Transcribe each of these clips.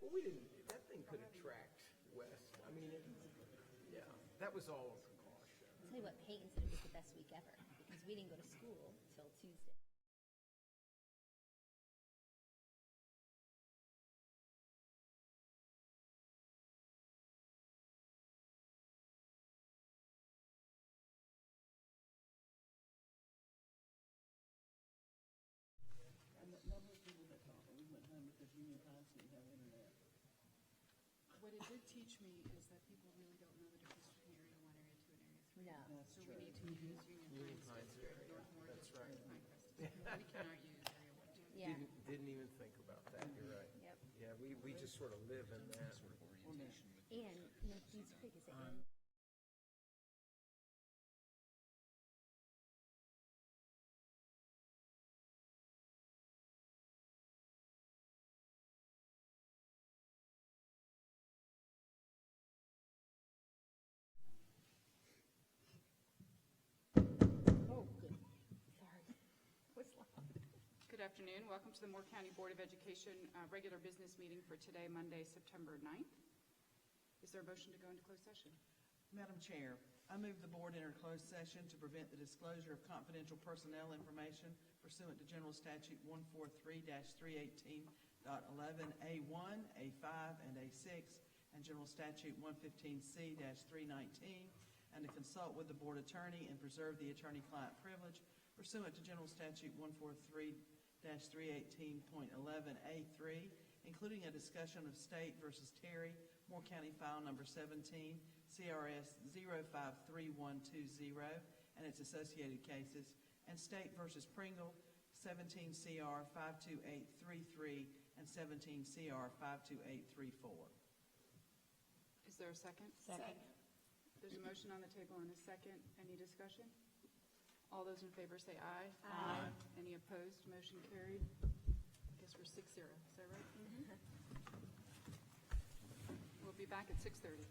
Well, we didn't, that thing could attract West. I mean, yeah, that was all a precaution. I'll tell you what, Peyton said it was the best week ever because we didn't go to school till Tuesday. And the number of people that thought we went home because Union Heights didn't have internet. What it did teach me is that people really don't know the difference between Area 1, Area 2, and Area 3. No. That's So true. we need to use Union Heights District, Northmore That's District, right. Pinecrest District. We cannot use Area 1, 2. Yeah. Didn't even think about that, you're right. Yep. Yeah, we just sort of live in that. And, Deeds Creek is in. Oh, good. Sorry. What's loud? Good afternoon. Welcome to the Moore County Board of Education regular business meeting for today, Monday, September 9th. Is there a motion to go into closed session? Madam Chair, I move the board enter closed session to prevent the disclosure of confidential personnel information pursuant to General Statute 143-318.11A1, A5, and A6, and General Statute 115C-319, and to consult with the board attorney and preserve the attorney-client privilege pursuant to General Statute 143-318.11A3, including a discussion of State versus Terry, Moore County File Number 17, CRS 053120, and its associated cases, and State versus Pringle, 17 CR 52833 and 17 CR 52834. Is there a second? Second. There's a motion on the table and a second. Any discussion? All those in favor say aye. Aye. Any opposed? Motion carried. I guess we're 6-0. Is that right? We'll be back at 6:30.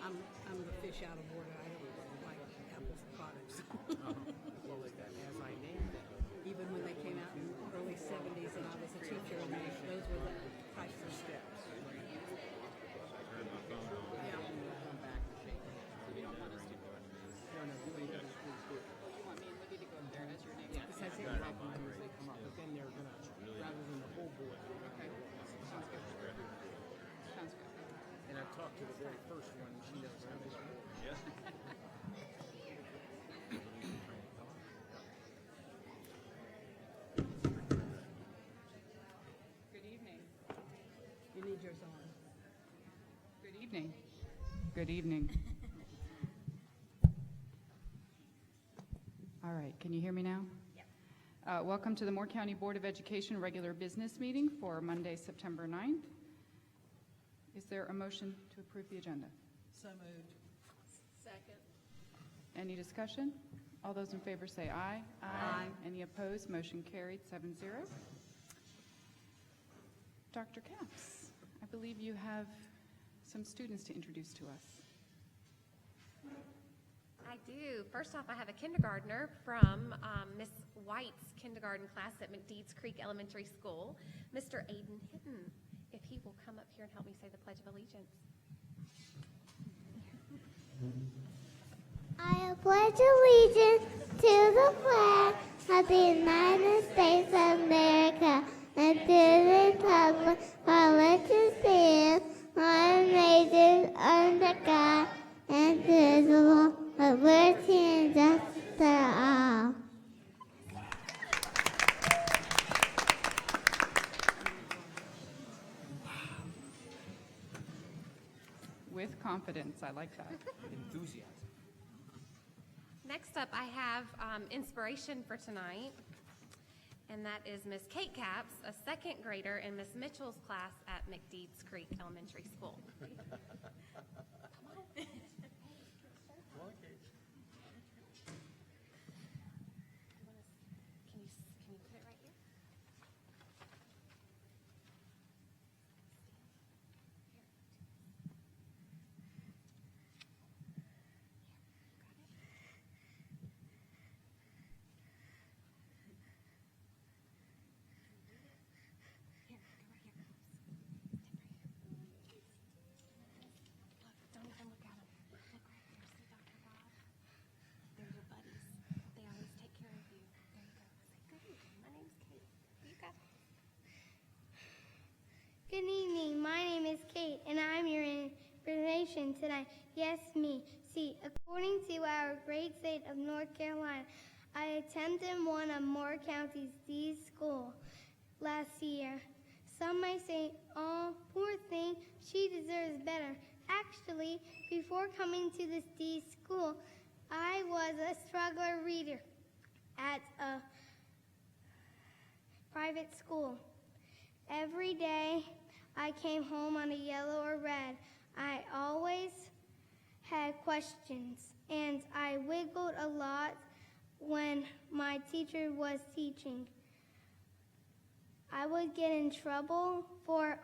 I'm the fish out of water. I don't like Apple's products. Well, as I named them, Even when they came out in the early 70s and I was a teacher, and those were the types of steps. Yeah. come back and shake hands. You don't want us to do it. No, you ain't gonna do it. You want me and Libby to go up there as your name? Yeah, because they come up, but then they're gonna, rather than the whole board. Okay, sounds good. Sounds good. And I've talked to the very first one, and she knows how this works. Yes. Good evening. You need yours on. Good evening. Good evening. All right, can you hear me now? Yep. Welcome to the Moore County Board of Education regular business meeting for Monday, September 9th. Is there a motion to approve the agenda? So moved. Second. Any discussion? All those in favor say aye. Aye. Any opposed? Motion carried, 7-0. Dr. Capps, I believe you have some students to introduce to us. I do. First off, I have a kindergartner from Miss White's kindergarten class at McDeeds Creek Elementary School, Mr. Aiden Hinton. If he will come up here and help me say the Pledge of Allegiance. I pledge allegiance to the flag of the United States of America and to the republic for which it stands, one nation under God, indivisible, with liberty and justice for all. With confidence, I like that. Enthusiasm. Next up, I have inspiration for tonight, and that is Miss Kate Capps, a second grader in Miss Mitchell's class at McDeeds Creek Elementary School. Can you put it right here? Don't even look at them. Look right there. See Dr. Bob? They're your buddies. They always take care of you. There you go. Say, good evening. My name's Kate. You got it. Good evening. My name is Kate, and I'm your inspiration tonight. Yes, me. See, according to our great state of North Carolina, I attended one of Moore County's D school last year. Some may say, "Oh, poor thing, she deserves better." Actually, before coming to this D school, I was a struggler reader at a private school. Every day I came home on a yellow or red. I always had questions, and I wiggled a lot when my teacher was teaching. I would get in trouble for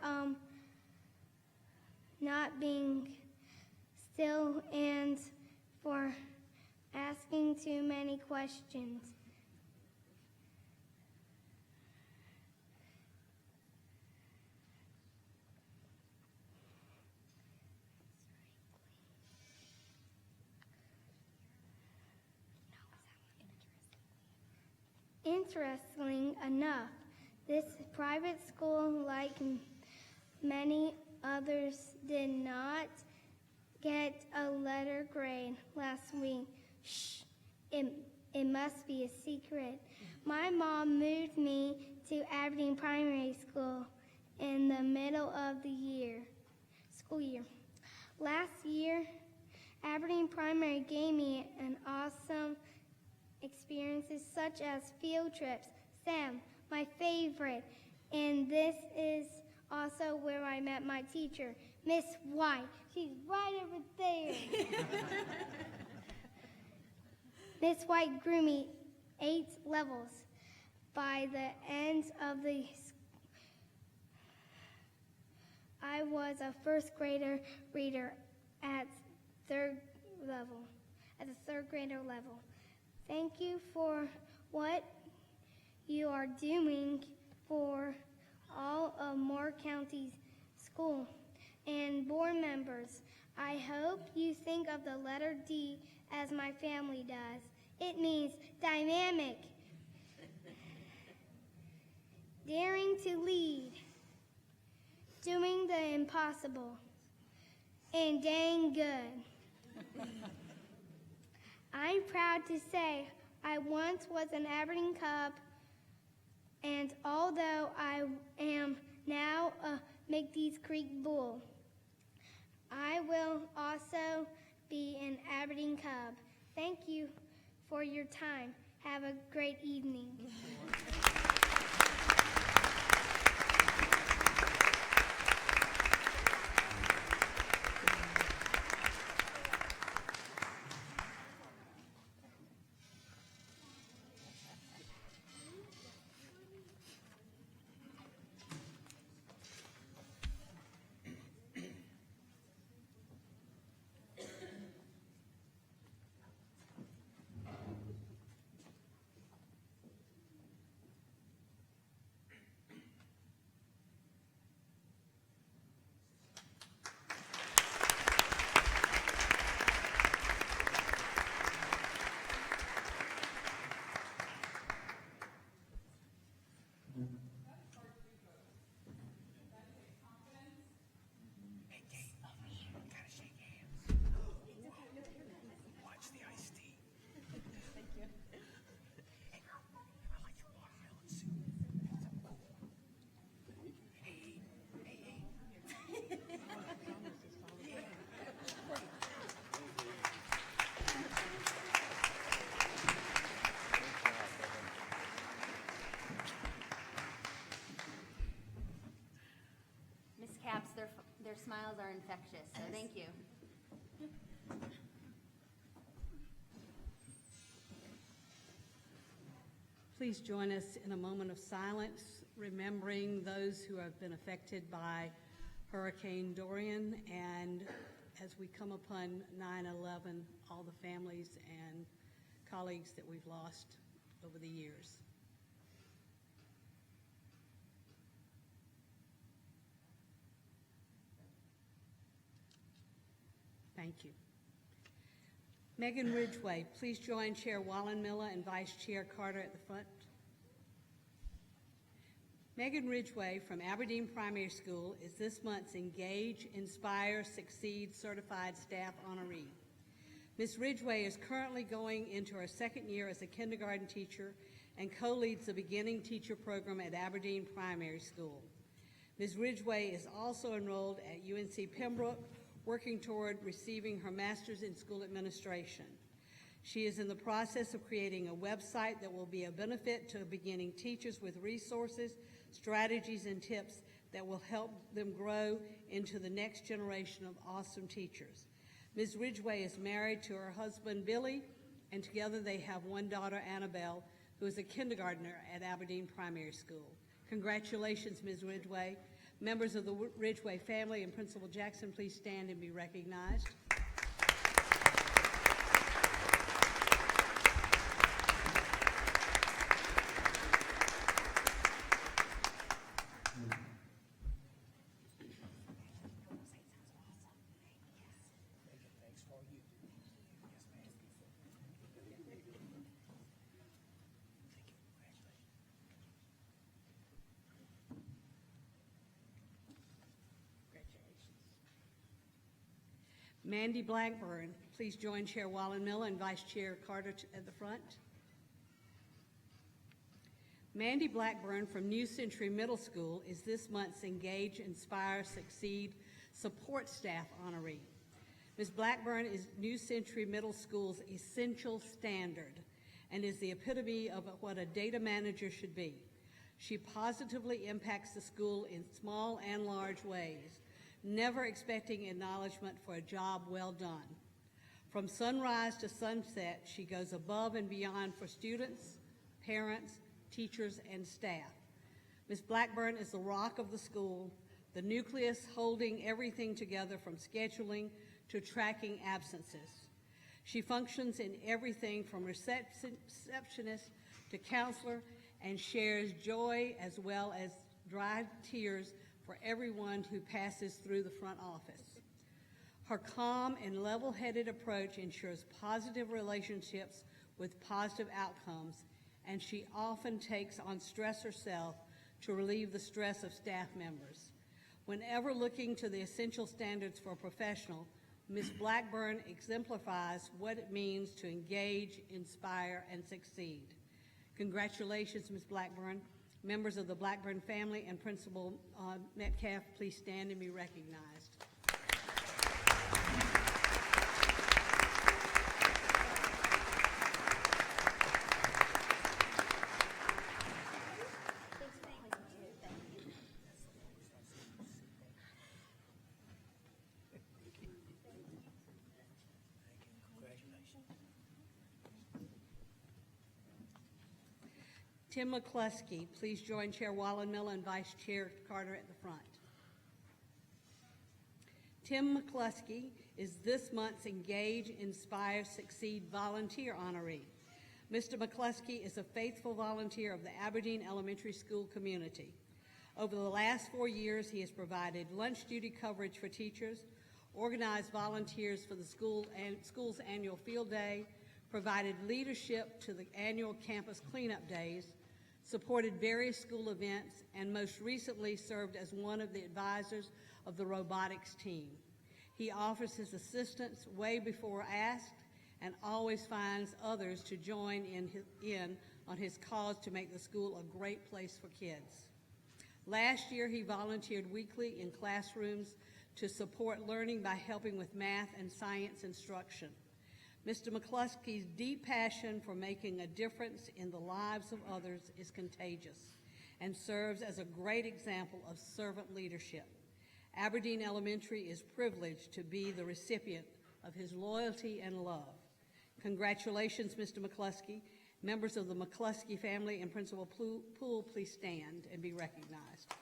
not being still and for asking too many questions. Interestingly enough, this private school, like many others, did not get a letter grade last week. Shh, it must be a secret. My mom moved me to Aberdeen Primary School in the middle of the school year. Last year, Aberdeen Primary gave me an awesome experiences such as field trips, STEM, my favorite, and this is also where I met my teacher, Miss White. She's right over there. Miss White grew me 8 levels. By the end of the I was a first grader reader at third level, at the third grader level. Thank you for what you are doing for all of Moore County's school and board members. I hope you think of the letter D as my family does. It means dynamic, daring to lead, doing the impossible, and dang good. I'm proud to say I once was an Aberdeen Cub, and although I am now a McDeeds Creek Bull, I will also be an Aberdeen Cub. Thank you for your time. Have a great evening. Their smiles are infectious, so thank you. Please join us in a moment of silence, remembering those who have been affected by Hurricane Dorian, and as we come upon 9/11, all the families and colleagues that we've lost over the years. Thank you. Megan Ridgway, please join Chair Wallenmiller and Vice Chair Carter at the front. Megan Ridgway from Aberdeen Primary School is this month's Engage, Inspire, Succeed Certified Staff Honoree. Ms. Ridgway is currently going into her second year as a kindergarten teacher and co-leads the beginning teacher program at Aberdeen Primary School. Ms. Ridgway is also enrolled at UNC Pembroke, working toward receiving her master's in school administration. She is in the process of creating a website that will be a benefit to beginning teachers with resources, strategies, and tips that will help them grow into the next generation of awesome teachers. Ms. Ridgway is married to her husband, Billy, and together they have one daughter, Annabelle, who is a kindergartner at Aberdeen Primary School. Congratulations, Ms. Ridgway. Members of the Ridgway family and Principal Jackson, please stand and be recognized. Mandy Blackburn, please join Chair Wallenmiller and Vice Chair Carter at the front. Mandy Blackburn from New Century Middle School is this month's Engage, Inspire, Succeed Support Staff Honoree. Ms. Blackburn is New Century Middle School's essential standard and is the epitome of what a data manager should be. She positively impacts the school in small and large ways, never expecting acknowledgement for a job well done. From sunrise to sunset, she goes above and beyond for students, parents, teachers, and staff. Ms. Blackburn is the rock of the school, the nucleus holding everything together from scheduling to tracking absences. She functions in everything from receptionist to counselor and shares joy as well as dry tears for everyone who passes through the front office. Her calm and level-headed approach ensures positive relationships with positive outcomes, and she often takes on stress herself to relieve the stress of staff members. Whenever looking to the essential standards for a professional, Ms. Blackburn exemplifies what it means to engage, inspire, and succeed. Congratulations, Ms. Blackburn. Members of the Blackburn family and Principal Metcalf, please stand and be recognized. Tim McCluskey, please join Chair Wallenmiller and Vice Chair Carter at the front. Tim McCluskey is this month's Engage, Inspire, Succeed volunteer honoree. Mr. McCluskey is a faithful volunteer of the Aberdeen Elementary School community. Over the last 4 years, he has provided lunch duty coverage for teachers, organized volunteers for the school's annual field day, provided leadership to the annual campus cleanup days, supported various school events, and most recently served as one of the advisors of the robotics team. He offers his assistance way before asked and always finds others to join in on his cause to make the school a great place for kids. Last year, he volunteered weekly in classrooms to support learning by helping with math and science instruction. Mr. McCluskey's deep passion for making a difference in the lives of others is contagious and serves as a great example of servant leadership. Aberdeen Elementary is privileged to be the recipient of his loyalty and love. Congratulations, Mr. McCluskey. Members of the McCluskey family and Principal Poole, please stand and be recognized.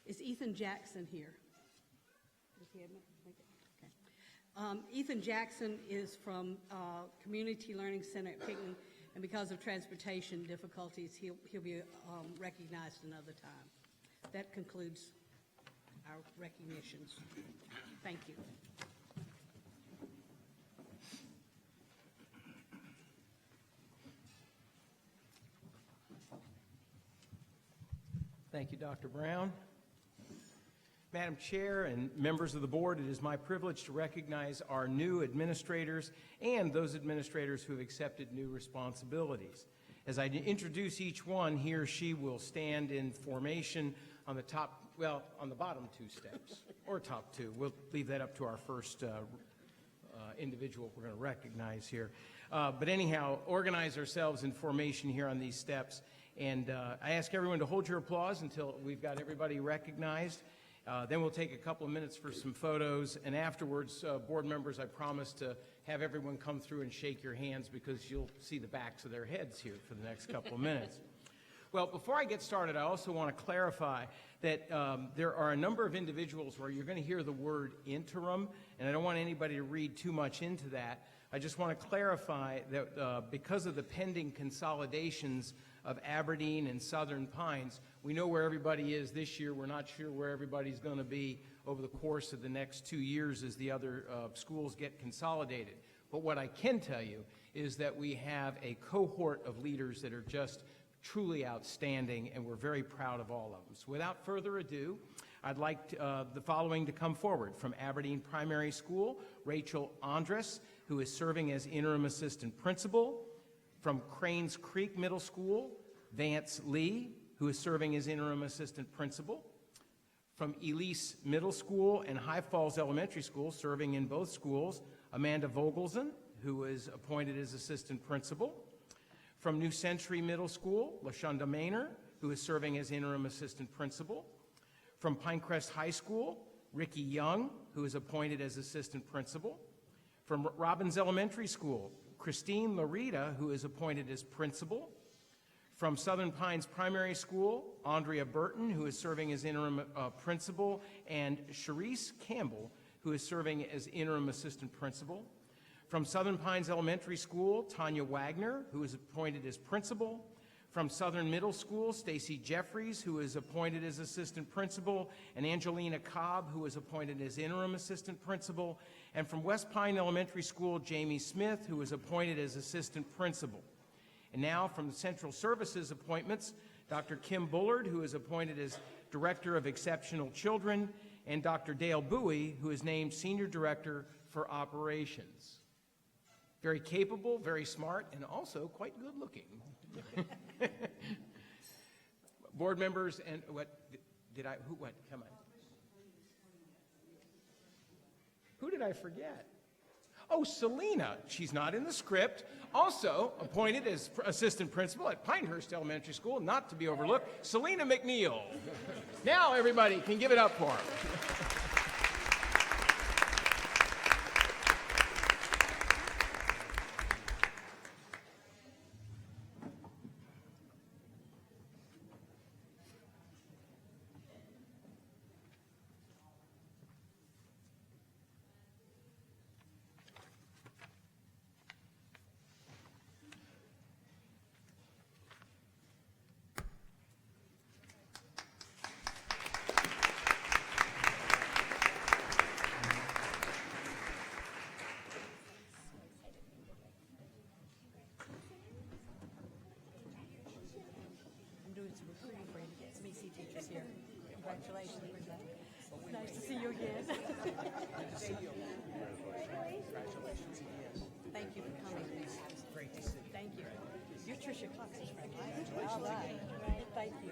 Is Ethan Jackson here? Is he admit? Okay. Ethan Jackson is from Community Learning Center at Picton, and because of transportation difficulties, he'll be recognized another time. That concludes our recognitions. Thank you. Thank you, Dr. Brown. Madam Chair and members of the board, it is my privilege to recognize our new administrators and those administrators who have accepted new responsibilities. As I introduce each one, he or she will stand in formation on the top, well, on the bottom two steps, or top two. We'll leave that up to our first individual we're going to recognize here. But anyhow, organize ourselves in formation here on these steps. And I ask everyone to hold your applause until we've got everybody recognized. Then we'll take a couple of minutes for some photos, and afterwards, board members, I promise to have everyone come through and shake your hands because you'll see the backs of their heads here for the next couple of minutes. Well, before I get started, I also want to clarify that there are a number of individuals where you're going to hear the word interim, and I don't want anybody to read too much into that. I just want to clarify that because of the pending consolidations of Aberdeen and Southern Pines, we know where everybody is this year. We're not sure where everybody's going to be over the course of the next 2 years as the other schools get consolidated. But what I can tell you is that we have a cohort of leaders that are just truly outstanding, and we're very proud of all of them. So without further ado, I'd like the following to come forward. From Aberdeen Primary School, Rachel Andres, who is serving as interim assistant principal. From Cranes Creek Middle School, Vance Lee, who is serving as interim assistant principal. From Elise Middle School and High Falls Elementary School, serving in both schools, Amanda Vogelsen, who is appointed as assistant principal. From New Century Middle School, LaShonda Maynor, who is serving as interim assistant principal. From Pinecrest High School, Ricky Young, who is appointed as assistant principal. From Robbins Elementary School, Christine Larita, who is appointed as principal. From Southern Pines Primary School, Andrea Burton, who is serving as interim principal, and Sharice Campbell, who is serving as interim assistant principal. From Southern Pines Elementary School, Tanya Wagner, who is appointed as principal. From Southern Middle School, Stacy Jeffries, who is appointed as assistant principal, and Angelina Cobb, who is appointed as interim assistant principal. And from West Pine Elementary School, Jamie Smith, who is appointed as assistant principal. And now from the Central Services appointments, Dr. Kim Bullard, who is appointed as Director of Exceptional Children, and Dr. Dale Bowie, who is named Senior Director for Operations. Very capable, very smart, and also quite good looking. Board members and what come on. Who did I forget? Oh, Selena. She's not in the script. Also appointed as assistant principal at Pinehurst Elementary School, not to be overlooked, Selena McNeil. Now everybody can give it up for her. I'm doing some recruiting for MBC teachers here. Congratulations. It's nice to see you again. Thank you for coming. Great to see you. Thank you. You're Tricia Cox's friend, right? All right. Thank you.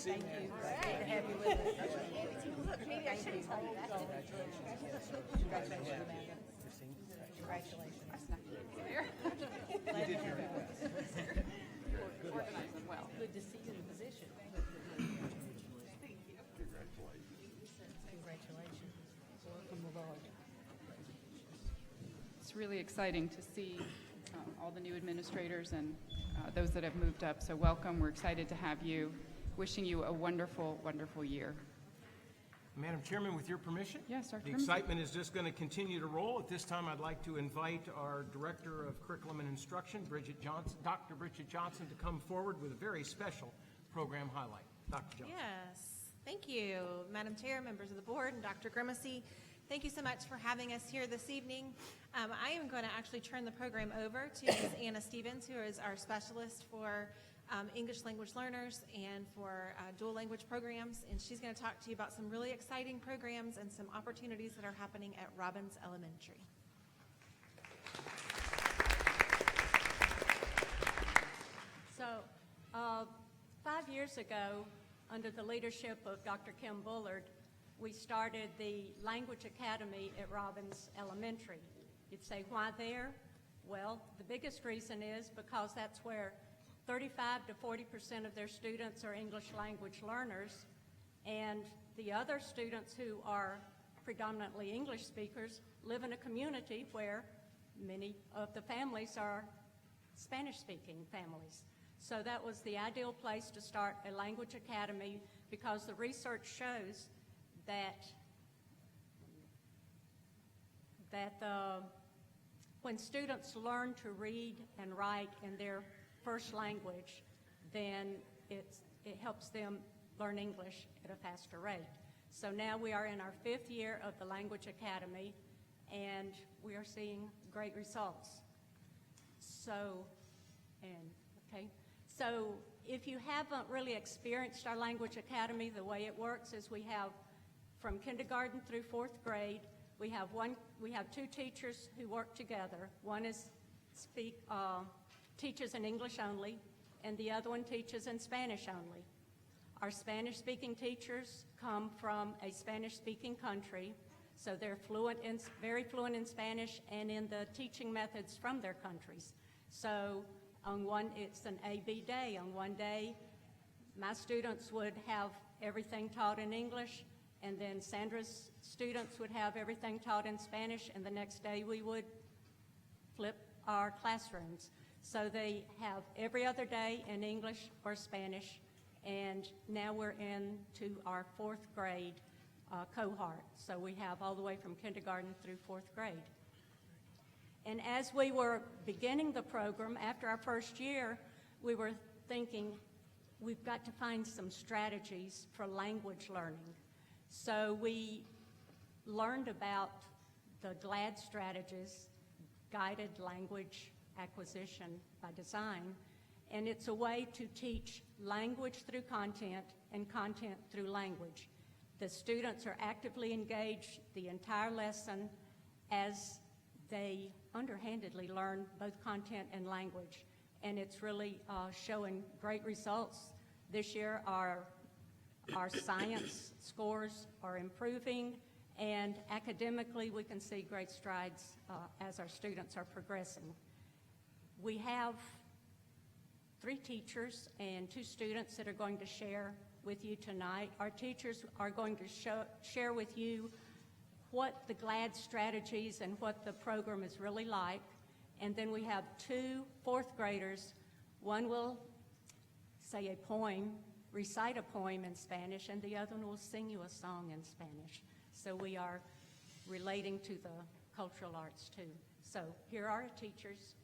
Thank you. Great to have you with us. Thank you. Congratulations, Amanda. Congratulations. Glad to have you with us. Organizing well. Good to see you in the position. Congratulations. Welcome aboard. It's really exciting to see all the new administrators and those that have moved up. So welcome. We're excited to have you. Wishing you a wonderful, wonderful year. Madam Chairman, with your permission? Yes, Dr. The Crimson. excitement is just going to continue to roll. At this time, I'd like to invite our Director of Curriculum and Instruction, Dr. Bridget Johnson, to come forward with a very special program highlight. Dr. Johnson. Yes, thank you, Madam Chair, members of the board, and Dr. Grimacy. Thank you so much for having us here this evening. I am going to actually turn the program over to Ms. Anna Stevens, who is our specialist for English language learners and for dual language programs, and she's going to talk to you about some really exciting programs and some opportunities that are happening at Robbins Elementary. So, 5 years ago, under the leadership of Dr. Kim Bullard, we started the Language Academy at Robbins Elementary. You'd say, why there? Well, the biggest reason is because that's where 35 to 40% of their students are English language learners, and the other students who are predominantly English speakers live in a community where many of the families are Spanish-speaking families. So that was the ideal place to start a language academy, because the research shows that when students learn to read and write in their first language, then it helps them learn English at a faster rate. So now we are in our 5th year of the Language Academy, and we are seeing great results. So if you haven't really experienced our Language Academy, the way it works is we have from kindergarten through 4th grade, we have 2 teachers who work together. One is teaches in English only, and the other one teaches in Spanish only. Our Spanish-speaking teachers come from a Spanish-speaking country, so they're very fluent in Spanish and in the teaching methods from their countries. So it's an A-B day. On one day, my students would have everything taught in English, and then Sandra's students would have everything taught in Spanish, and the next day we would flip our classrooms. So they have every other day in English or Spanish, and now we're into our 4th grade cohort. So we have all the way from kindergarten through 4th grade. And as we were beginning the program, after our first year, we were thinking, we've got to find some strategies for language learning. So we learned about the GLAD strategies, Guided Language Acquisition by Design, and it's a way to teach language through content and content through language. The students are actively engaged the entire lesson as they underhandedly learn both content and language, and it's really showing great results. This year, our science scores are improving, and academically, we can see great strides as our students are progressing. We have 3 teachers and 2 students that are going to share with you tonight. Our teachers are going to share with you what the GLAD strategies and what the program is really like. And then we have 2 4th graders. One will say a poem, recite a poem in Spanish, and the other one will sing you a song in Spanish. So we are relating to the cultural arts too. So here are our teachers.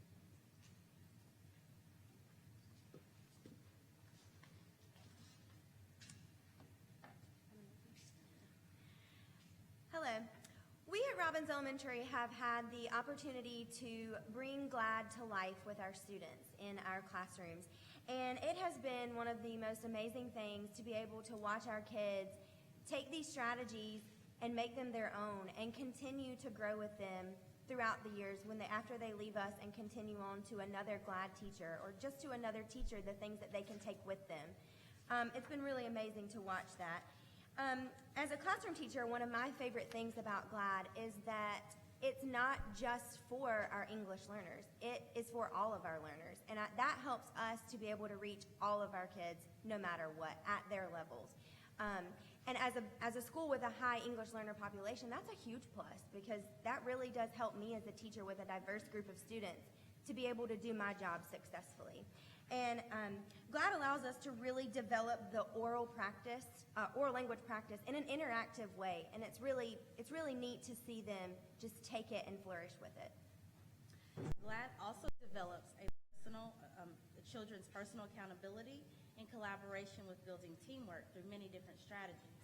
Hello. We at Robbins Elementary have had the opportunity to bring GLAD to life with our students in our classrooms. And it has been one of the most amazing things to be able to watch our kids take these strategies and make them their own and continue to grow with them throughout the years after they leave us and continue on to another GLAD teacher or just to another teacher, the things that they can take with them. It's been really amazing to watch that. As a classroom teacher, one of my favorite things about GLAD is that it's not just for our English learners. It is for all of our learners. And that helps us to be able to reach all of our kids, no matter what, at their levels. And as a school with a high English learner population, that's a huge plus because that really does help me as a teacher with a diverse group of students to be able to do my job successfully. And GLAD allows us to really develop the oral language practice in an interactive way, and it's really neat to see them just take it and flourish with it. GLAD also develops a children's personal accountability in collaboration with building teamwork through many different strategies.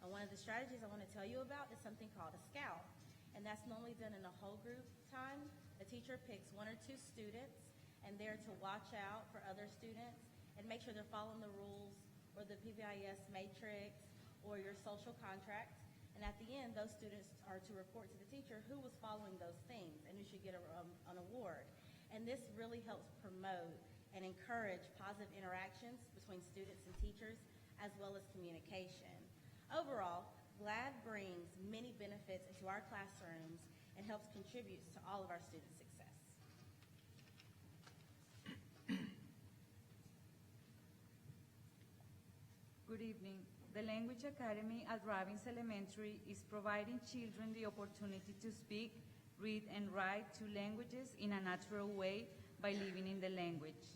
One of the strategies I want to tell you about is something called a scout, and that's normally done in a whole group time. The teacher picks 1 or 2 students, and they're to watch out for other students and make sure they're following the rules or the PBIS matrix or your social contract. And at the end, those students are to report to the teacher who was following those things and who should get an award. And this really helps promote and encourage positive interactions between students and teachers, as well as communication. Overall, GLAD brings many benefits into our classrooms and helps contribute to all of our students' success. Good evening. The Language Academy at Robbins Elementary is providing children the opportunity to speak, read, and write 2 languages in a natural way by living in the language.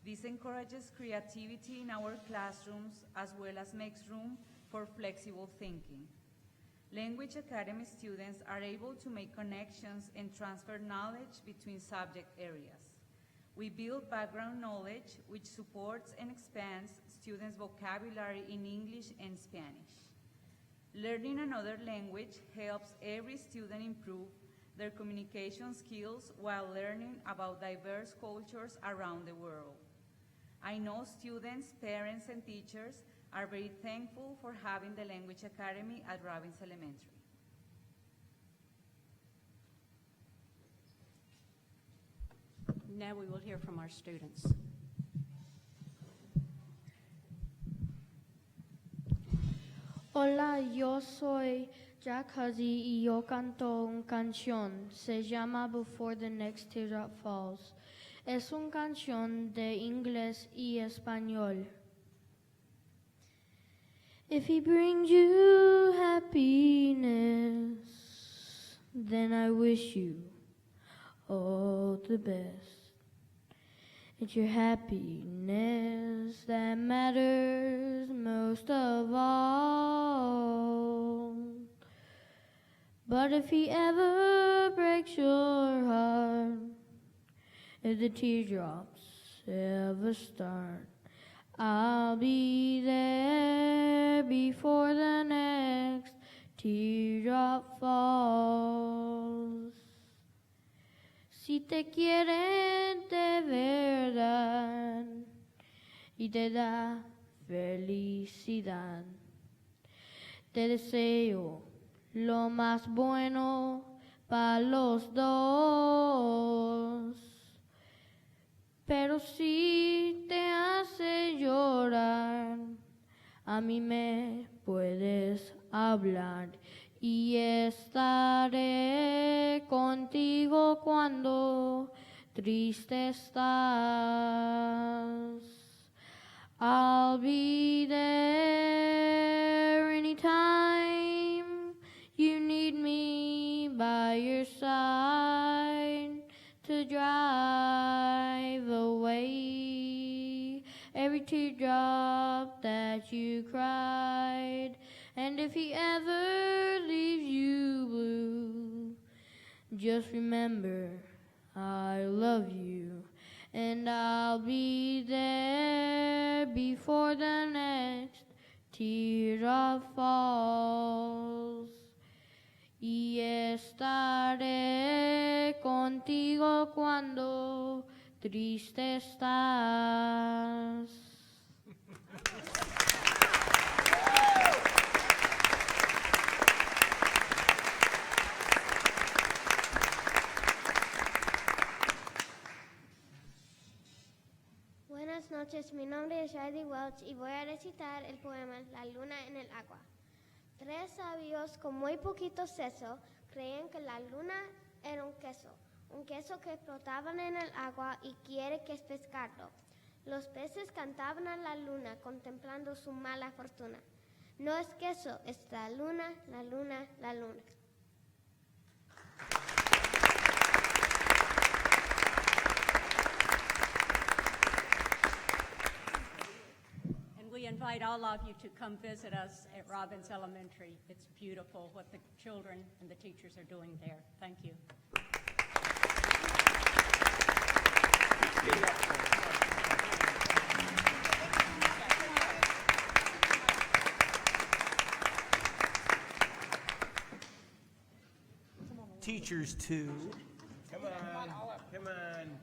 This encourages creativity in our classrooms as well as makes room for flexible thinking. Language Academy students are able to make connections and transfer knowledge between subject areas. We build background knowledge which supports and expands students' vocabulary in English and Spanish. Learning another language helps every student improve their communication skills while learning about diverse cultures around the world. I know students, parents, and teachers are very thankful for having the Language Academy at Robbins Elementary. Now we will hear from our students. Hola, yo soy Jack Huzzy y yo canto una canción. Se llama Before the Next Teardrop Falls. Es una canción de inglés y español. If he brings you happiness, then I wish you all the best. It's your happiness that matters most of all. But if he ever breaks your heart, if the teardrops ever start, I'll be there before the next teardrop falls. Si te quieren de verdad y te da felicidad, te deseo lo más bueno para los dos. Pero si te hace llorar, a mí me puedes hablar y estaré contigo cuando triste estás. I'll be there anytime you need me by your side to drive away every teardrop that you cried. And if he ever leaves you blue, just remember I love you, and I'll be there before the next teardrop falls. Y estaré contigo cuando triste estás. Buenas noches, mi nombre es Riley Welch y voy a recitar el poema La luna en el agua. 3 sabios con muy poquito seso creían que la luna era un queso que flotaba en el agua y quiere que es pescarlo. Los peces cantaban a la luna contemplando su mala fortuna. No es queso, es la luna, la luna, la luna. We invite all of you to come visit us at Robbins Elementary. It's beautiful what the children and the teachers are doing there. Thank you. Teachers too. Come on, come on.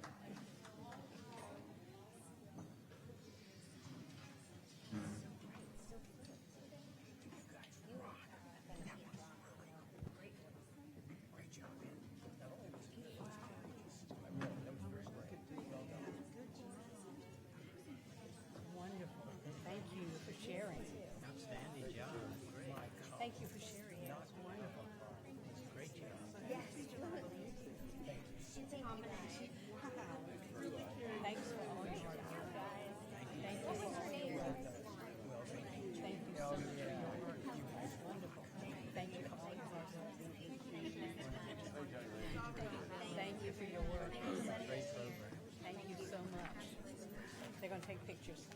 Take pictures.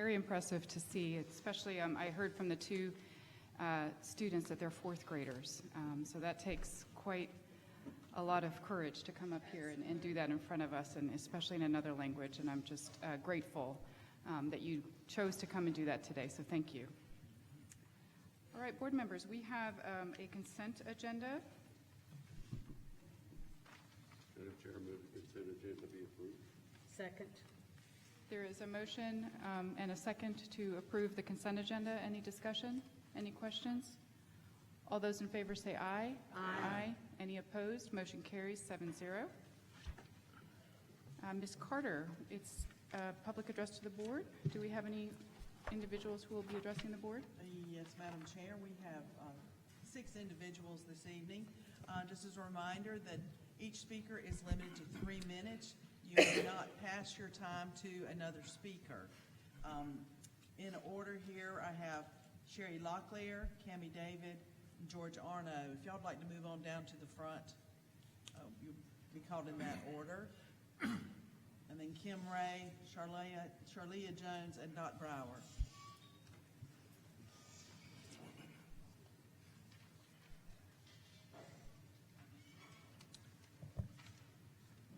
Very impressive to see, especially I heard from the two students that they're fourth graders. So that takes quite a lot of courage to come up here and do that in front of us, and especially in another language. And I'm just grateful that you chose to come and do that today. So thank you. All right, board members, we have a consent agenda. Madam Chair, I move the consent agenda be approved. Second. There is a motion and a second to approve the consent agenda. Any discussion? Any questions? All those in favor say aye. Aye. Any opposed? Motion carries 7-0. Ms. Carter, it's a public address to the board. Do we have any individuals who will be addressing the board? Yes, Madam Chair, we have 6 individuals this evening. Just as a reminder that each speaker is limited to 3 minutes. You may not pass your time to another speaker. In order here, I have Sherry Locklear, Cammie David, and George Arno. If y'all would like to move on down to the front, you'll be called in that order. And then Kim Ray, Charlia Jones, and Dot Brower.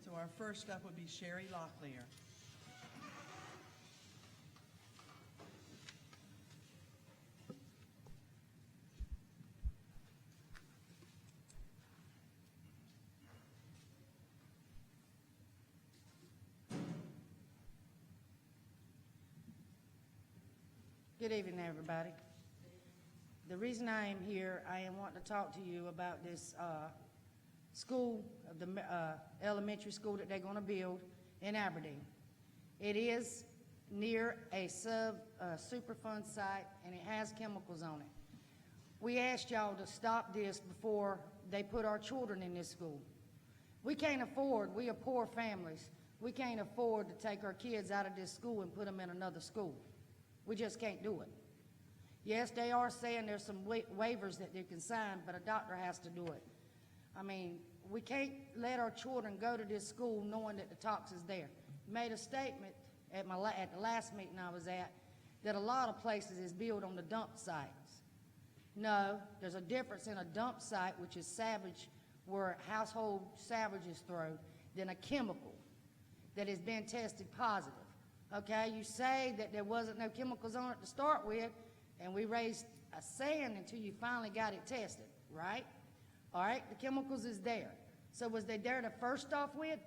So our first up would be Sherry Locklear. Good evening, everybody. The reason I am here, I am wanting to talk to you about this school, the elementary school that they're going to build in Aberdeen. It is near a Superfund site, and it has chemicals on it. We asked y'all to stop this before they put our children in this school. We can't afford, we are poor families, we can't afford to take our kids out of this school and put them in another school. We just can't do it. Yes, they are saying there's some waivers that they can sign, but a doctor has to do it. I mean, we can't let our children go to this school knowing that the toxin's there. Made a statement at the last meeting I was at that a lot of places is built on the dump sites. No, there's a difference in a dump site, which is salvage, where household salvage is thrown, than a chemical that has been tested positive. Okay, you say that there wasn't no chemicals on it to start with, and we raised a sand until you finally got it tested, right? All right, the chemicals is there. So was they there to first off with?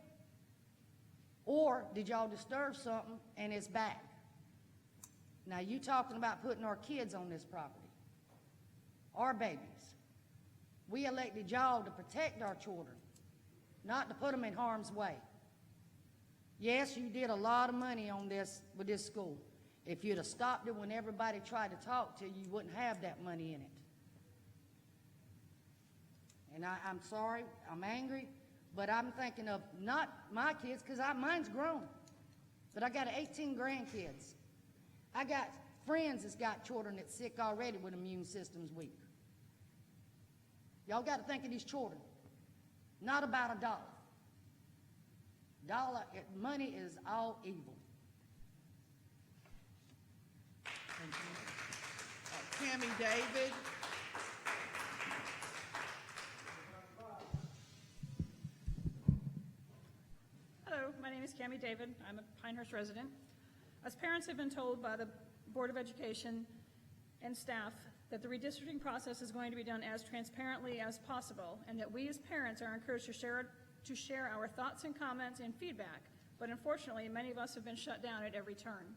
Or did y'all disturb something and it's back? Now you talking about putting our kids on this property, our babies. We elected y'all to protect our children, not to put them in harm's way. Yes, you did a lot of money on this with this school. If you'd have stopped it when everybody tried to talk to you, you wouldn't have that money in it. And I'm sorry, I'm angry, but I'm thinking of not my kids, because mine's grown. But I got 18 grandkids. I got friends that's got children that's sick already with immune systems weak. Y'all got to think of these children, not about a dollar. Money is all evil. Thank you. Cammie David. Hello, my name is Cammie David. I'm a Pinehurst resident. As parents have been told by the Board of Education and staff that the redistricting process is going to be done as transparently as possible, and that we as parents are encouraged to share our thoughts and comments and feedback, but unfortunately many of us have been shut down at every turn.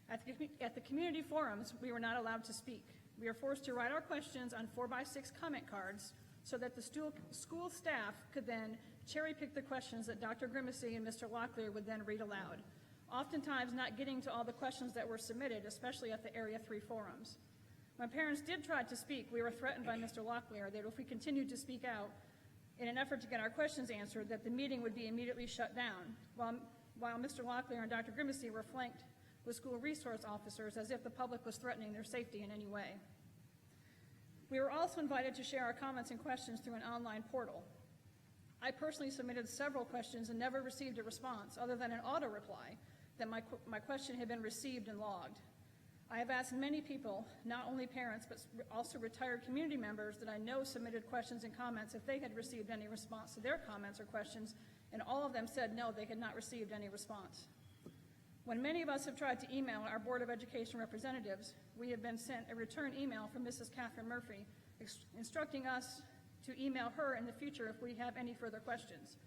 At the community forums, we were not allowed to speak. We are forced to write our questions on 4x6 comment cards so that the school staff could then cherry pick the questions that Dr. Grimacy and Mr. Locklear would then read aloud, oftentimes not getting to all the questions that were submitted, especially at the Area 3 forums. When parents did try to speak, we were threatened by Mr. Locklear that if we continued to speak out in an effort to get our questions answered, that the meeting would be immediately shut down, while Mr. Locklear and Dr. Grimacy were flanked with school resource officers as if the public was threatening their safety in any way. We were also invited to share our comments and questions through an online portal. I personally submitted several questions and never received a response other than an auto reply that my question had been received and logged. I have asked many people, not only parents, but also retired community members that I know submitted questions and comments if they had received any response to their comments or questions, and all of them said no, they had not received any response. When many of us have tried to email our Board of Education representatives, we have been sent a return email from Mrs. Catherine Murphy instructing us to email her in the future if we have any further questions.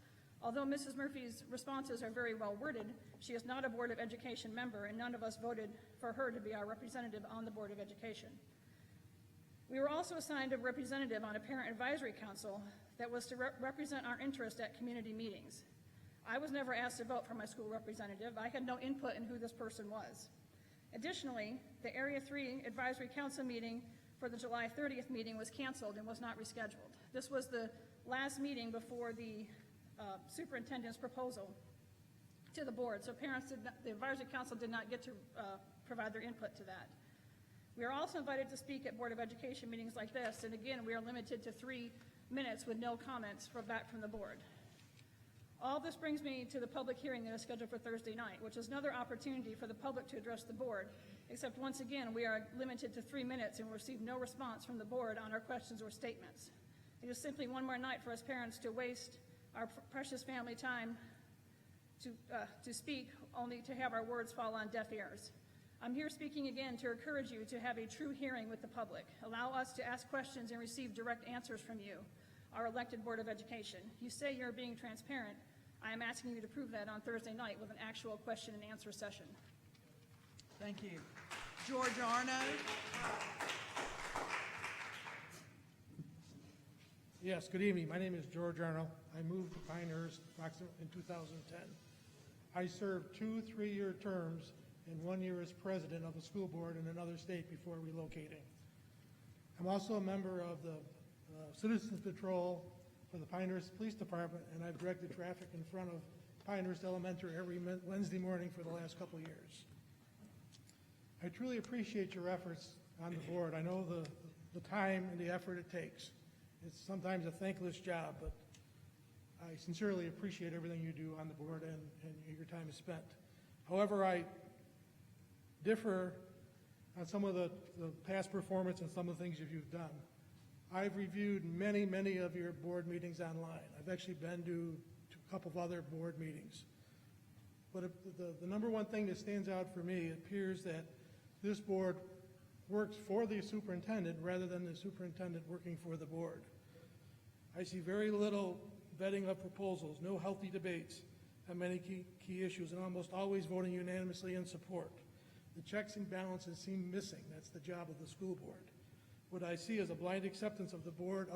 Although Mrs. Murphy's responses are very well worded, she is not a Board of Education member, and none of us voted for her to be our representative on the Board of Education. We were also assigned a representative on a Parent Advisory Council that was to represent our interest at community meetings. I was never asked to vote for my school representative. I had no input in who this person was. Additionally, the Area 3 Advisory Council meeting for the July 30th meeting was canceled and was not rescheduled. This was the last meeting before the superintendent's proposal to the board, so the advisory council did not get to provide their input to that. We are also invited to speak at Board of Education meetings like this, and again, we are limited to 3 minutes with no comments back from the board. All this brings me to the public hearing that is scheduled for Thursday night, which is another opportunity for the public to address the board, except once again, we are limited to 3 minutes and will receive no response from the board on our questions or statements. It is simply one more night for us parents to waste our precious family time to speak, only to have our words fall on deaf ears. I'm here speaking again to encourage you to have a true hearing with the public. Allow us to ask questions and receive direct answers from you, our elected Board of Education. You say you're being transparent. I am asking you to prove that on Thursday night with an actual question and answer session. Thank you. George Arno. Yes, good evening. My name is George Arnold. I moved to Pinehurst approximately in 2010. I served 2 3-year terms and 1 year as president of the school board in another state before relocating. I'm also a member of the Citizens Patrol for the Pinehurst Police Department, and I've directed traffic in front of Pinehurst Elementary every Wednesday morning for the last couple of years. I truly appreciate your efforts on the board. I know the time and the effort it takes. It's sometimes a thankless job, but I sincerely appreciate everything you do on the board and your time is spent. However, I differ on some of the past performance and some of the things that you've done. I've reviewed many of your board meetings online. I've actually been to a couple of other board meetings. But the number one thing that stands out for me, it appears that this board works for the superintendent rather than the superintendent working for the board. I see very little vetting of proposals, no healthy debates on many key issues, and almost always voting unanimously in support. The checks and balances seem missing. That's the job of the school board. What I see is a blind acceptance of the board,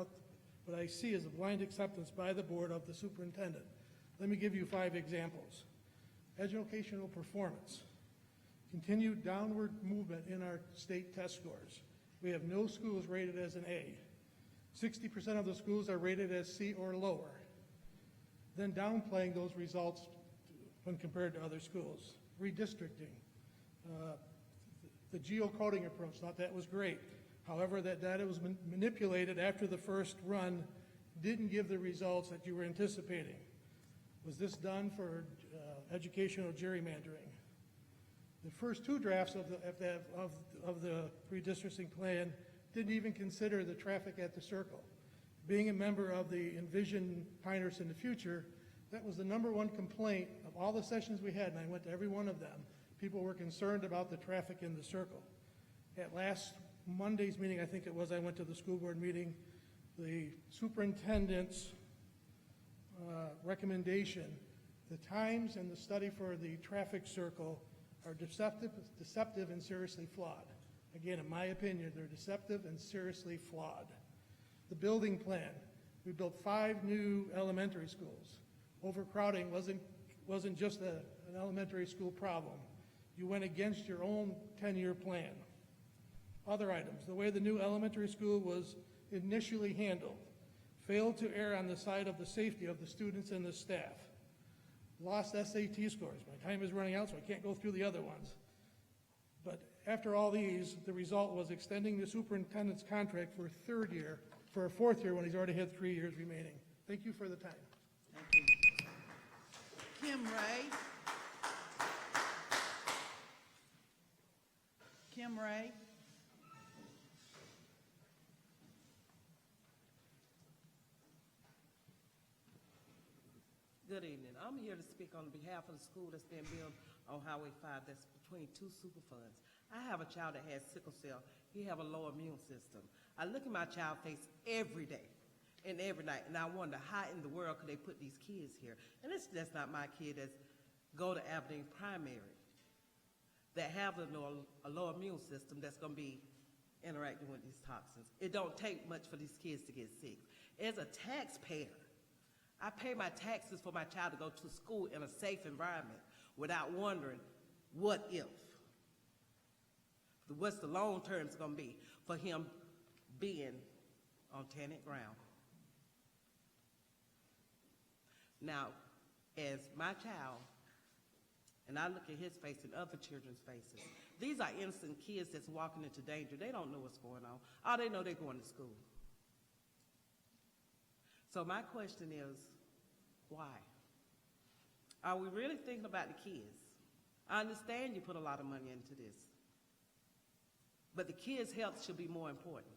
what I see is a blind acceptance by the board of the superintendent. Let me give you 5 examples. Educational performance. Continued downward movement in our state test scores. We have no schools rated as an A. 60% of the schools are rated as C or lower. Then downplaying those results when compared to other schools. Redistricting. The geocoding approach, thought that was great. However, that data was manipulated after the first run, didn't give the results that you were anticipating. Was this done for educational gerrymandering? The first 2 drafts of the redistricting plan didn't even consider the traffic at the circle. Being a member of the Envision Pinehurst in the Future, that was the #1 complaint of all the sessions we had, and I went to every one of them. People were concerned about the traffic in the circle. At last Monday's meeting, I think it was, I went to the school board meeting. The superintendent's recommendation, the times and the study for the traffic circle are deceptive and seriously flawed. Again, in my opinion, they're deceptive and seriously flawed. The building plan, we built 5 new elementary schools. Overcrowding wasn't just an elementary school problem. You went against your own 10-year plan. Other items, the way the new elementary school was initially handled, failed to err on the side of the safety of the students and the staff. Lost SAT scores. My time is running out, so I can't go through the other ones. But after all these, the result was extending the superintendent's contract for a 4th year when he's already had 3 years remaining. Thank you for the time. Thank you. Kim Ray. Kim Ray. Good evening. I'm here to speak on behalf of the school that's being built on Highway 5 that's between two Superfunds. I have a child that has sickle cell. He have a low immune system. I look at my child's face every day and every night, and I wonder how in the world could they put these kids here? And that's not my kid that's go to Aberdeen Primary that have a low immune system that's going to be interacting with these toxins. It don't take much for these kids to get sick. As a taxpayer, I pay my taxes for my child to go to school in a safe environment without wondering what if. What's the long term is going to be for him being on tenant ground. Now, as my child, and I look at his face and other children's faces, these are innocent kids that's walking into danger. They don't know what's going on. All they know, they're going to school. So my question is, why? Are we really thinking about the kids? I understand you put a lot of money into this, but the kids' health should be more important.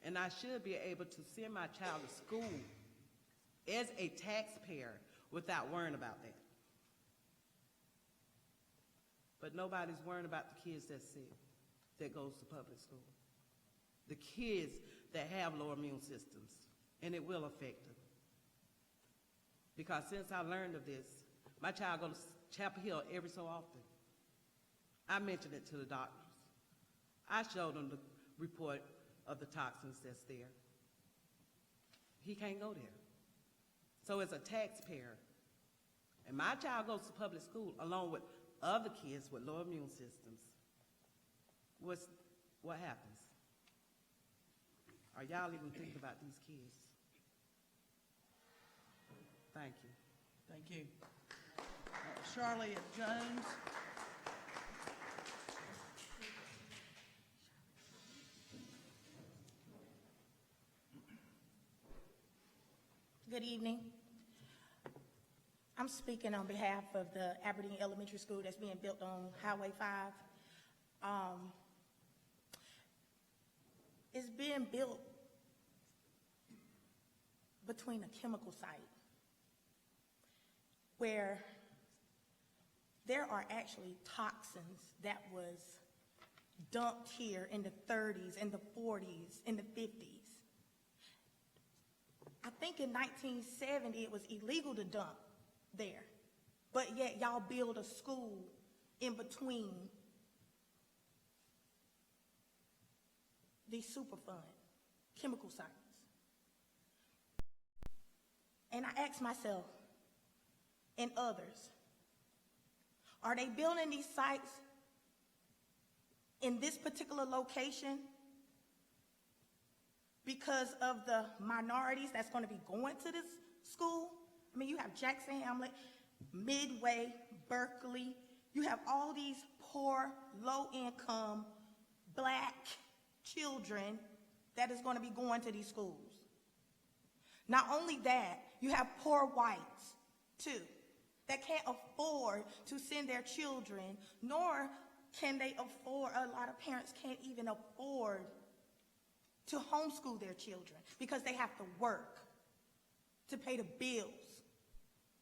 And I should be able to send my child to school as a taxpayer without worrying about that. But nobody's worrying about the kids that's sick, that goes to public school. The kids that have low immune systems, and it will affect them. Because since I learned of this, my child goes to Chapel Hill every so often. I mentioned it to the doctors. I showed them the report of the toxins that's there. He can't go there. So as a taxpayer, and my child goes to public school along with other kids with low immune systems, what happens? Are y'all even thinking about these kids? Thank you. Thank you. Charlotte Jones. Good evening. I'm speaking on behalf of the Aberdeen Elementary School that's being built on Highway 5. It's being built between a chemical site where there are actually toxins that was dumped here in the 30s, in the 40s, in the 50s. I think in 1970 it was illegal to dump there, but yet y'all build a school in between these Superfund chemical sites. And I ask myself and others, are they building these sites in this particular location because of the minorities that's going to be going to this school? I mean, you have Jackson Hamlet, Midway, Berkeley. You have all these poor, low-income, black children that is going to be going to these schools. Not only that, you have poor whites, too, that can't afford to send their children, nor can they afford, a lot of parents can't even afford to homeschool their children because they have to work to pay the bills.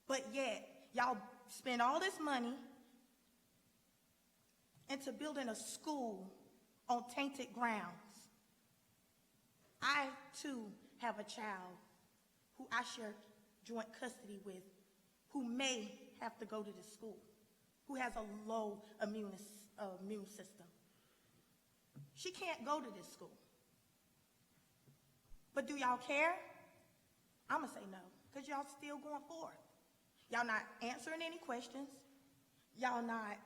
But yet, y'all spend all this money into building a school on tainted grounds. I, too, have a child who I share joint custody with, who may have to go to this school, who has a low immune system. She can't go to this school. But do y'all care? I'm gonna say no, because y'all still going forward. Y'all not answering any questions. Y'all not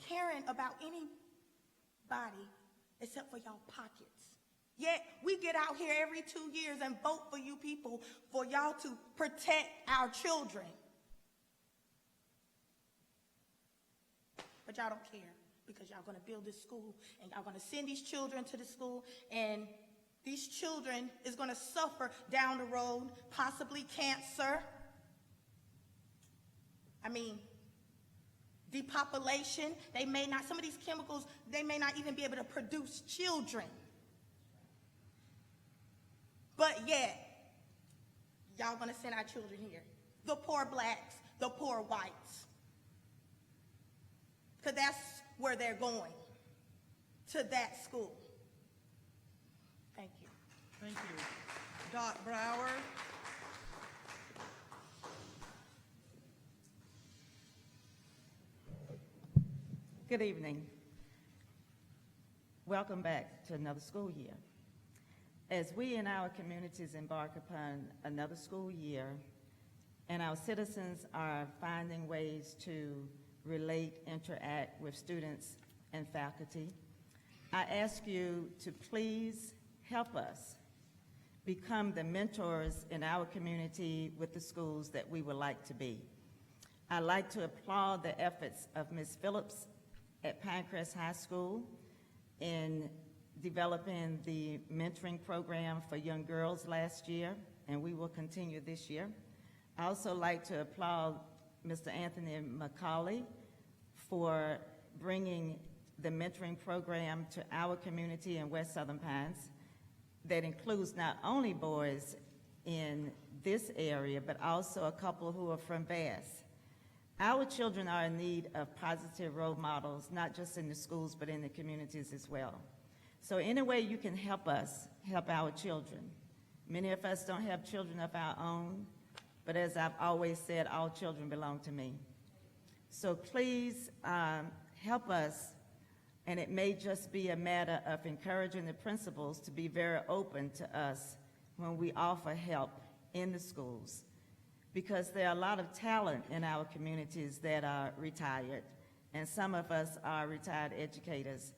caring about anybody except for y'all pockets. Yet we get out here every 2 years and vote for you people for y'all to protect our children. But y'all don't care because y'all gonna build this school and y'all gonna send these children to the school, and these children is gonna suffer down the road, possibly cancer. I mean, depopulation. They may not, some of these chemicals, they may not even be able to produce children. But yet, y'all gonna send our children here. The poor blacks, the poor whites. Because that's where they're going, to that school. Thank you. Thank you. Dot Brower. Good evening. Welcome back to another school year. As we in our communities embark upon another school year, and our citizens are finding ways to relate, interact with students and faculty, I ask you to please help us become the mentors in our community with the schools that we would like to be. I'd like to applaud the efforts of Ms. Phillips at Pinecrest High School in developing the mentoring program for young girls last year, and we will continue this year. I also like to applaud Mr. Anthony McCauley for bringing the mentoring program to our community in West Southern Pines that includes not only boys in this area, but also a couple who are from Bass. Our children are in need of positive role models, not just in the schools, but in the communities as well. So any way you can help us, help our children. Many of us don't have children of our own, but as I've always said, all children belong to me. So please help us, and it may just be a matter of encouraging the principals to be very open to us when we offer help in the schools, because there are a lot of talent in our communities that are retired, and some of us are retired educators,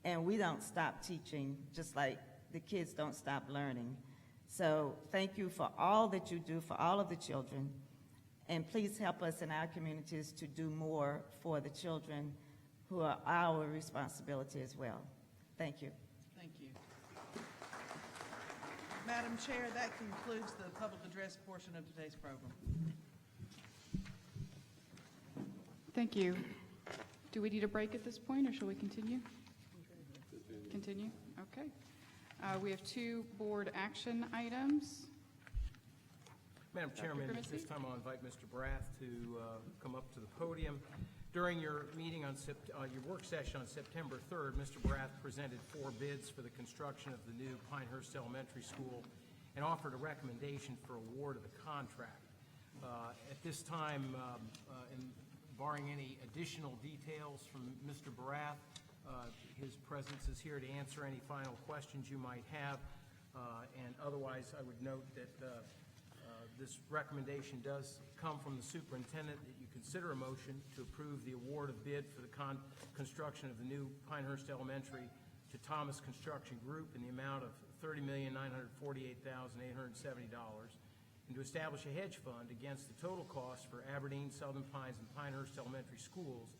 and we don't stop teaching just like the kids don't stop learning. So thank you for all that you do for all of the children, and please help us in our communities to do more for the children who are our responsibility as well. Thank you. Thank you. Madam Chair, that concludes the public address portion of today's program. Thank you. Do we need a break at this point, or shall we continue? Continue? Okay. We have two board action items. Madam Chairman, at this time I'll invite Mr. Brath to come up to the podium. During your meeting on your work session on September 3rd, Mr. Brath presented 4 bids for the construction of the new Pinehurst Elementary School and offered a recommendation for award of the contract. At this time, and barring any additional details from Mr. Brath, his presence is here to answer any final questions you might have. And otherwise, I would note that this recommendation does come from the superintendent, that you consider a motion to approve the award of bid for the construction of the new Pinehurst Elementary to Thomas Construction Group in the amount of $30,948,870, and to establish a hedge fund against the total cost for Aberdeen, Southern Pines, and Pinehurst Elementary Schools,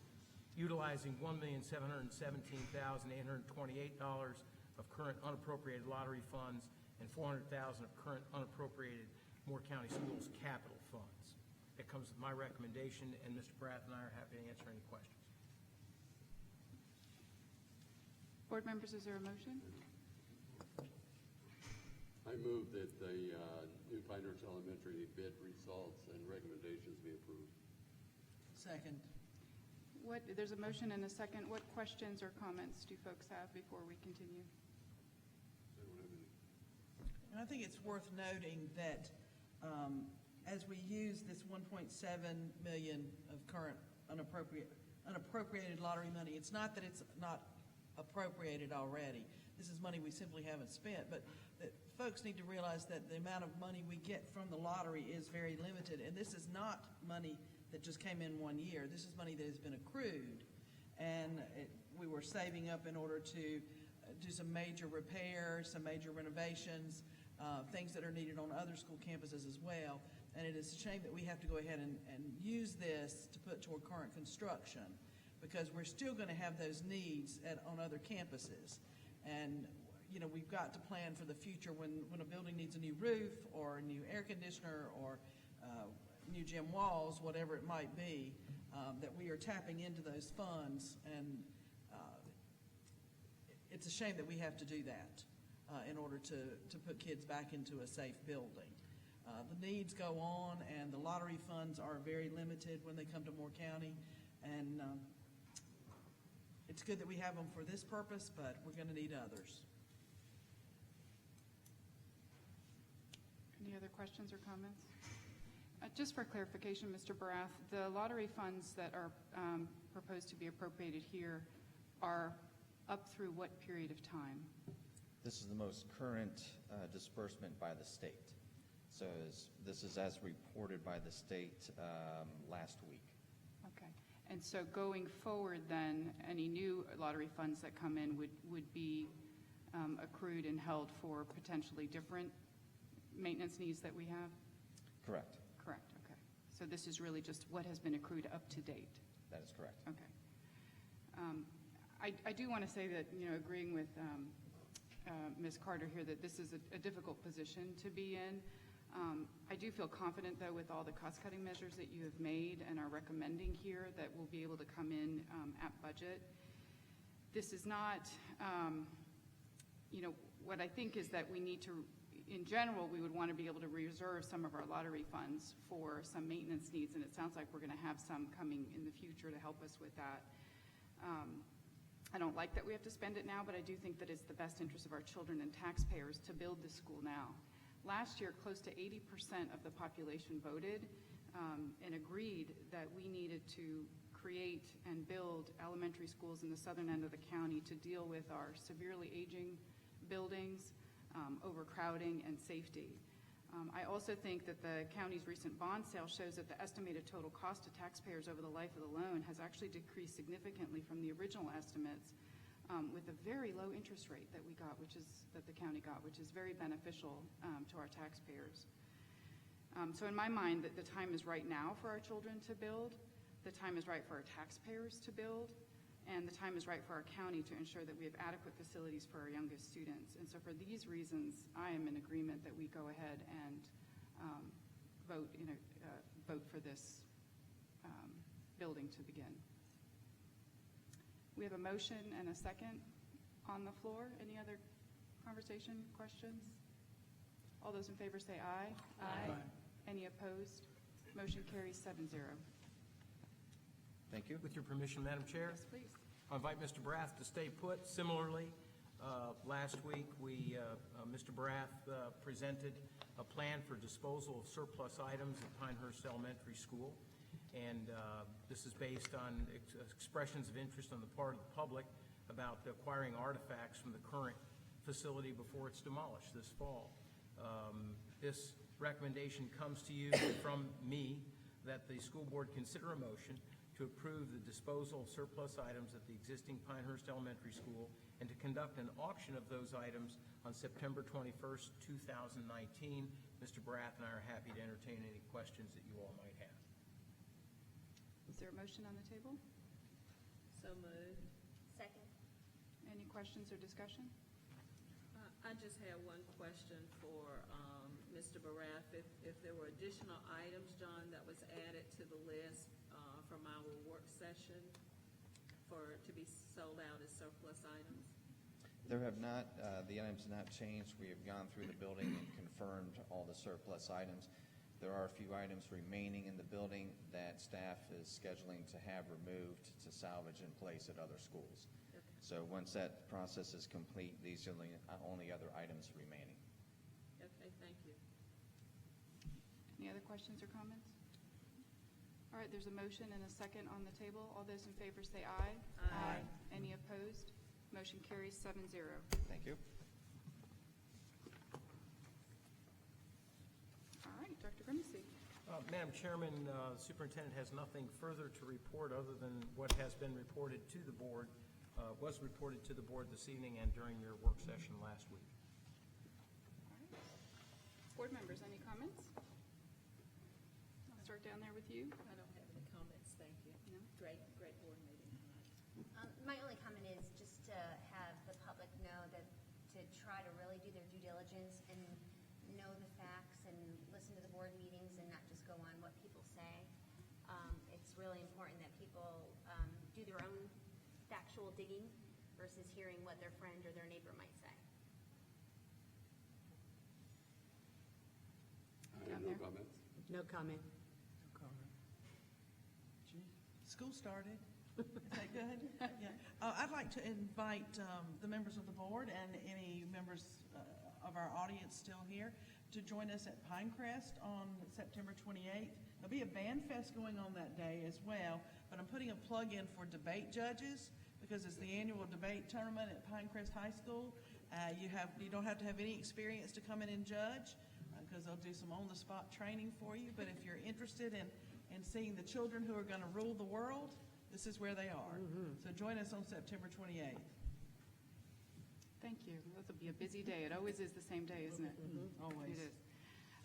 utilizing $1,717,828 of current unappropriated lottery funds and $400,000 of current unappropriated Moore County Schools capital funds. That comes with my recommendation, and Mr. Brath and I are happy to answer any questions. Board members, is there a motion? I move that the new Pinehurst Elementary bid results and recommendations be approved. Second. There's a motion and a second. What questions or comments do folks have before we continue? And I think it's worth noting that as we use this $1.7 million of current unappropriated lottery money, it's not that it's not appropriated already. This is money we simply haven't spent, but that folks need to realize that the amount of money we get from the lottery is very limited, and this is not money that just came in one year. This is money that has been accrued, and we were saving up in order to do some major repairs, some major renovations, things that are needed on other school campuses as well. And it is a shame that we have to go ahead and use this to put toward current construction, because we're still going to have those needs on other campuses. And you know, we've got to plan for the future when a building needs a new roof or a new air conditioner or new gym walls, whatever it might be. that we are tapping into those funds, and it's a shame that we have to do that in order to put kids back into a safe building. The needs go on, and the lottery funds are very limited when they come to Moore County, and it's good that we have them for this purpose, but we're going to need others. Any other questions or comments? Just for clarification, Mr. Barath, the lottery funds that are proposed to be appropriated here are up through what period of time? This is the most current disbursement by the state. So this is as reported by the state last week. Okay. And so going forward then, any new lottery funds that come in would be accrued and held for potentially different maintenance needs that we have? Correct. Correct, okay. So this is really just what has been accrued up to date? That is correct. Okay. I do want to say that, agreeing with Ms. Carter here, that this is a difficult position to be in. I do feel confident, though, with all the cost-cutting measures that you have made and are recommending here, that we'll be able to come in at budget. This is not, what I think is that we need to, in general, we would want to be able to reserve some of our lottery funds for some maintenance needs, and it sounds like we're going to have some coming in the future to help us with that. I don't like that we have to spend it now, but I do think that it's the best interest of our children and taxpayers to build this school now. Last year, close to 80% of the population voted and agreed that we needed to create and build elementary schools in the southern end of the county to deal with our severely aging buildings, overcrowding, and safety. I also think that the county's recent bond sale shows that the estimated total cost to taxpayers over the life of the loan has actually decreased significantly from the original estimates, with a very low interest rate that that the county got, which is very beneficial to our taxpayers. So in my mind, the time is right now for our children to build, the time is right for our taxpayers to build, and the time is right for our county to ensure that we have adequate facilities for our youngest students. And so for these reasons, I am in agreement that we go ahead and vote for this building to begin. We have a motion and a second on the floor. Any other conversation, questions? All those in favor say aye. Aye. Any opposed? Motion carries 7-0. Thank you. With your permission, Madam Chair? Yes, please. I invite Mr. Barath to stay put. Similarly, last week, Mr. Barath presented a plan for disposal of surplus items at Pinehurst Elementary School. And this is based on expressions of interest on the part of the public about acquiring artifacts from the current facility before it's demolished this fall. This recommendation comes to you from me that the school board consider a motion to approve the disposal of surplus items at the existing Pinehurst Elementary School and to conduct an auction of those items on September 21st, 2019. Mr. Barath and I are happy to entertain any questions that you all might have. Is there a motion on the table? So moved. Second. Any questions or discussion? I just have one question for Mr. Barath. If there were additional items, John, that was added to the list from our work session to be sold out as surplus items? There have not, the items have not changed. We have gone through the building and confirmed all the surplus items. There are a few items remaining in the building that staff is scheduling to have removed to salvage in place at other schools. Okay. So once that process is complete, these are the only other items remaining. Okay, thank you. Any other questions or comments? All right, there's a motion and a second on the table. All those in favor say aye. Aye. Any opposed? Motion carries 7-0. Thank you. All right, Dr. Grimsey. Madam Chairman, the superintendent has nothing further to report other than what has been reported to the board, was reported to the board this evening and during your work session last week. All right. Board members, any comments? I'll start down there with you. I don't have any comments, thank you. No? Great board meeting tonight. My only comment is just to have the public know that to try to really do their due diligence and know the facts and listen to the board meetings and not just go on what people say. It's it's really important that people do their own factual digging versus hearing what their friend or their neighbor might say. I have no comments. No comment. School started. Is that good? Yeah. I'd like to invite the members of the board and any members of our audience still here to join us at Pinecrest on September 28th. There'll be a band fest going on that day as well, but I'm putting a plug in for debate judges because it's the annual debate tournament at Pinecrest High School. You don't have to have any experience to come in and judge because they'll do some on-the-spot training for you. But if you're interested in seeing the children who are going to rule the world, this is where they are. So join us on September 28th. Thank you. That'll be a busy day. It always is the same day, isn't it? Always. It is.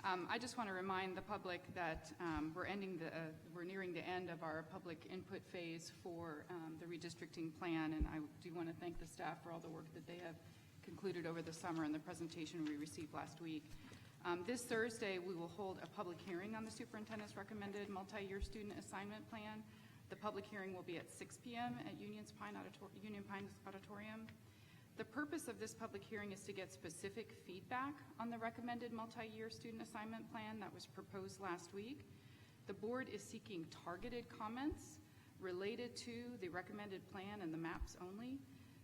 I just want to remind the public that we're nearing the end of our public input phase for the redistricting plan, and I do want to thank the staff for all the work that they have concluded over the summer and the presentation we received last week. This Thursday, we will hold a public hearing on the superintendent's recommended multi-year student assignment plan. The public hearing will be at 6 p.m. at Union Pines Auditorium. The purpose of this public hearing is to get specific feedback on the recommended multi-year student assignment plan that was proposed last week. The board is seeking targeted comments related to the recommended plan and the maps only.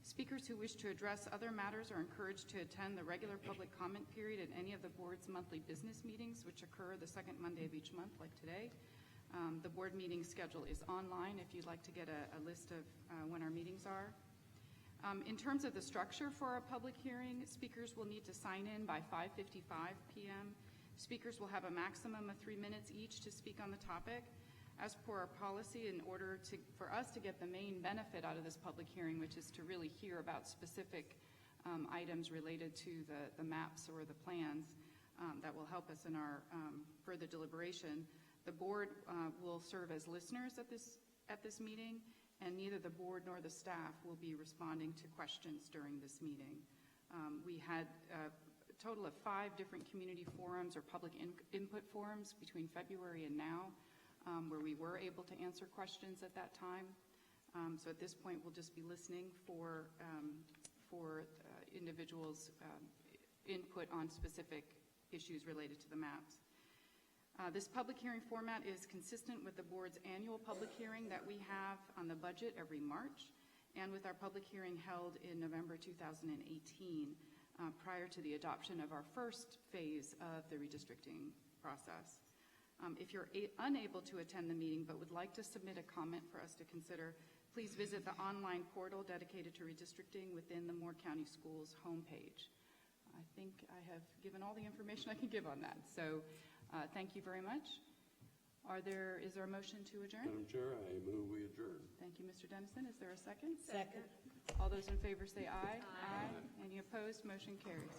Speakers who wish to address other matters are encouraged to attend the regular public comment period at any of the board's monthly business meetings, which occur the second Monday of each month, like today. The board meeting schedule is online if you'd like to get a list of when our meetings are. In terms of the structure for our public hearing, speakers will need to sign in by 5:55 p.m. Speakers will have a maximum of 3 minutes each to speak on the topic. As per our policy, in order for us to get the main benefit out of this public hearing, which is to really hear about specific items related to the maps or the plans that will help us in our further deliberation, the board will serve as listeners at this meeting, and neither the board nor the staff will be responding to questions during this meeting. We had a total of 5 different community forums or public input forums between February and now, where we were able to answer questions at that time. So at this point, we'll just be listening for individuals' input on specific issues related to the maps. This public hearing format is consistent with the board's annual public hearing that we have on the budget every March, and with our public hearing held in November 2018, prior to the adoption of our first phase of the redistricting process. If you're unable to attend the meeting but would like to submit a comment for us to consider, please visit the online portal dedicated to redistricting within the Moore County Schools homepage. I think I have given all the information I can give on that. So thank you very much. Is there a motion to adjourn? Madam Chair, I move we adjourn. Thank you, Mr. Dennison. Is there a second? Second. All those in favor say aye. Aye. Any opposed? Motion carries.